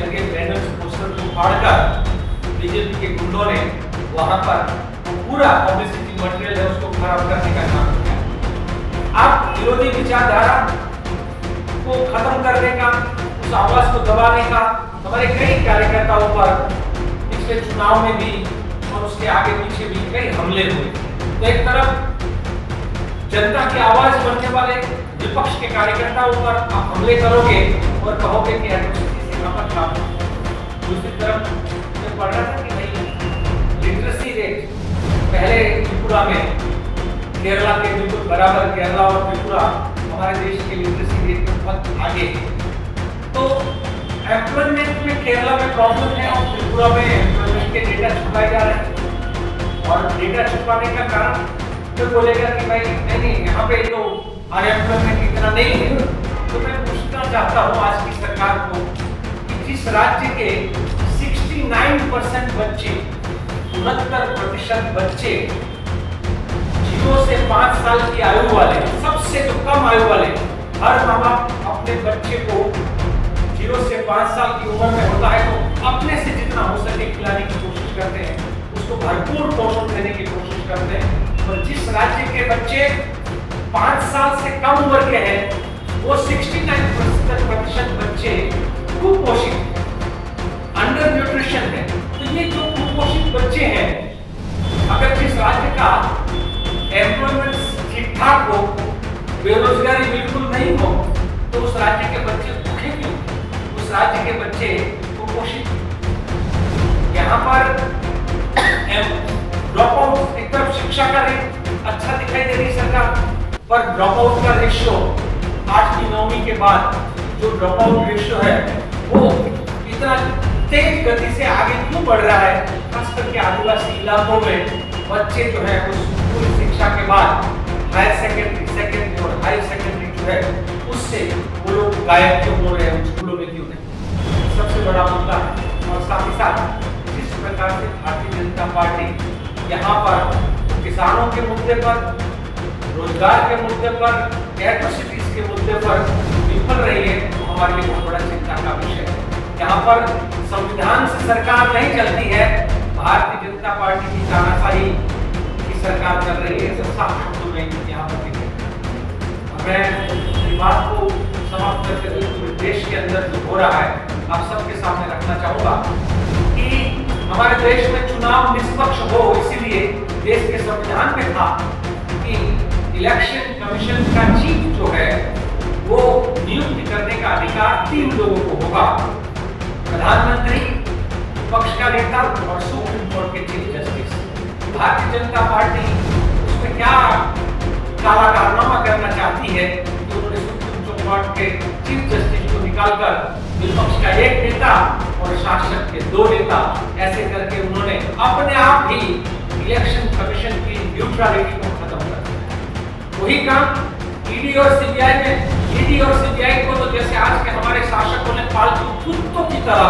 लगे banners poster को फाड़कर बीजेपी के गुंडों ने वहां पर पूरा पब्लिसिटी मटेरियल है उसको खराब करने का काम किया। आप विरोधी विचारधारा को खत्म करने का, उस आवाज को दबाने का हमारे कई कार्यकर्ताओं पर पिछले चुनाव में भी और उसके आगे पीछे भी कई हमले हुए। तो एक तरफ जनता की आवाज बनने वाले विपक्ष के कार्यकर्ताओं पर आप हमले करोगे और कहोगे कि एट्रोसिटी से मत काम। दूसरी तरफ मैं पढ़ रहा था कि भाई लिटरेसी रेट पहले त्रिपुरा में केरला के बिल्कुल बराबर, केरला और त्रिपुरा हमारे देश के लिटरेसी रेट में बहुत आगे है। तो एम्प्लॉयमेंट में केरला में प्रॉब्लम है और त्रिपुरा में एम्प्लॉयमेंट के डेटा छुपाए जा रहे हैं। और डेटा छुपाने का कारण तो बोलेगा कि भाई नहीं यहाँ पे तो अनएम्प्लॉयमेंट इतना नहीं है। तो मैं पूछना चाहता हूँ आज की सरकार को कि जिस राज्य के 69% बच्चे, 69% बच्चे 0 से 5 साल की आयु वाले, सबसे जो कम आयु वाले, हर माँ बाप अपने बच्चे को 0 से 5 साल की उम्र में होता है तो अपने से जितना हो सके खिलाने की कोशिश करते हैं, उसको भरपूर पोषण देने की कोशिश करते हैं। और जिस राज्य के बच्चे 5 साल से कम उम्र के हैं वो 69% बच्चे कुपोषित, अंडर न्यूट्रिशन है। तो ये जो कुपोषित बच्चे हैं, अगर जिस राज्य का एम्प्लॉयमेंट ठीक ठाक हो, बेरोजगारी बिल्कुल नहीं हो, तो उस राज्य के बच्चे भूखे क्यों? उस राज्य के बच्चे कुपोषित। यहाँ पर ड्रॉप आउट, एक तरफ शिक्षा का रेट अच्छा दिखाई दे रही सरकार, पर ड्रॉप आउट का रेशियो 8वीं 9वीं के बाद जो ड्रॉप आउट रेशियो है वो इतना तेज गति से आगे क्यों बढ़ रहा है? खास करके आदिवासी इलाकों में बच्चे जो है उस पूरी शिक्षा के बाद हायर सेकेंडरी, सेकेंडरी और हायर सेकेंडरी जो है उससे वो लोग गायब क्यों हो रहे हैं, उन स्कूलों में क्यों नहीं? सबसे बड़ा मुद्दा है। और साथ ही साथ जिस प्रकार से भारतीय जनता पार्टी यहाँ पर किसानों के मुद्दे पर, रोजगार के मुद्दे पर, एट्रोसिटीज के मुद्दे पर विफल रही है, तो हमारे लिए बहुत बड़ा चिंता का विषय है। यहाँ पर संविधान से सरकार नहीं चलती है, भारतीय जनता पार्टी की तानाशाही की सरकार चल रही है। साफ शब्दों में यहाँ पर मैं बात को समाप्त करते हुए पूरे देश के अंदर जो हो रहा है आप सबके सामने रखना चाहूंगा कि हमारे देश में चुनाव निष्पक्ष हो, इसीलिए देश के संविधान में था कि इलेक्शन कमीशन का चीफ जो है वो नियुक्ति करने का अधिकार 3 लोगों को होगा, प्रधानमंत्री, विपक्ष का नेता और सुप्रीम कोर्ट के chief justice. Bharatiya Janata party उसमें क्या काला कारनामा करना चाहती है कि उन्होंने सुप्रीम कोर्ट के चीफ जस्टिस को निकालकर विपक्ष का एक नेता और शासक के 2 नेता, ऐसे करके उन्होंने अपने आप ही इलेक्शन कमीशन की न्यूट्रलिटी को खत्म कर दिया। वही काम ईडी और सीबीआई में, ईडी और सीबीआई को तो जैसे आज के हमारे शासकों ने पालतू कुत्तों की तरह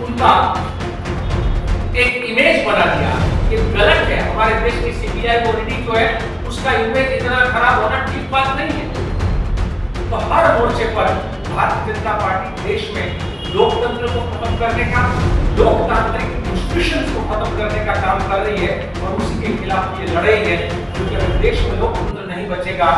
उनका एक इमेज बना दिया। ये गलत है। हमारे देश की सीबीआई और ईडी जो है उसका इमेज इतना खराब होना ठीक बात नहीं है। तो हर मोर्चे पर भारतीय जनता पार्टी देश में लोकतंत्र को खत्म करने का, लोकतांत्रिक इंस्टीट्यूशंस को खत्म करने का काम कर रही है और उसी के खिलाफ ये लड़ाई है, क्योंकि अगर देश में लोकतंत्र नहीं बचेगा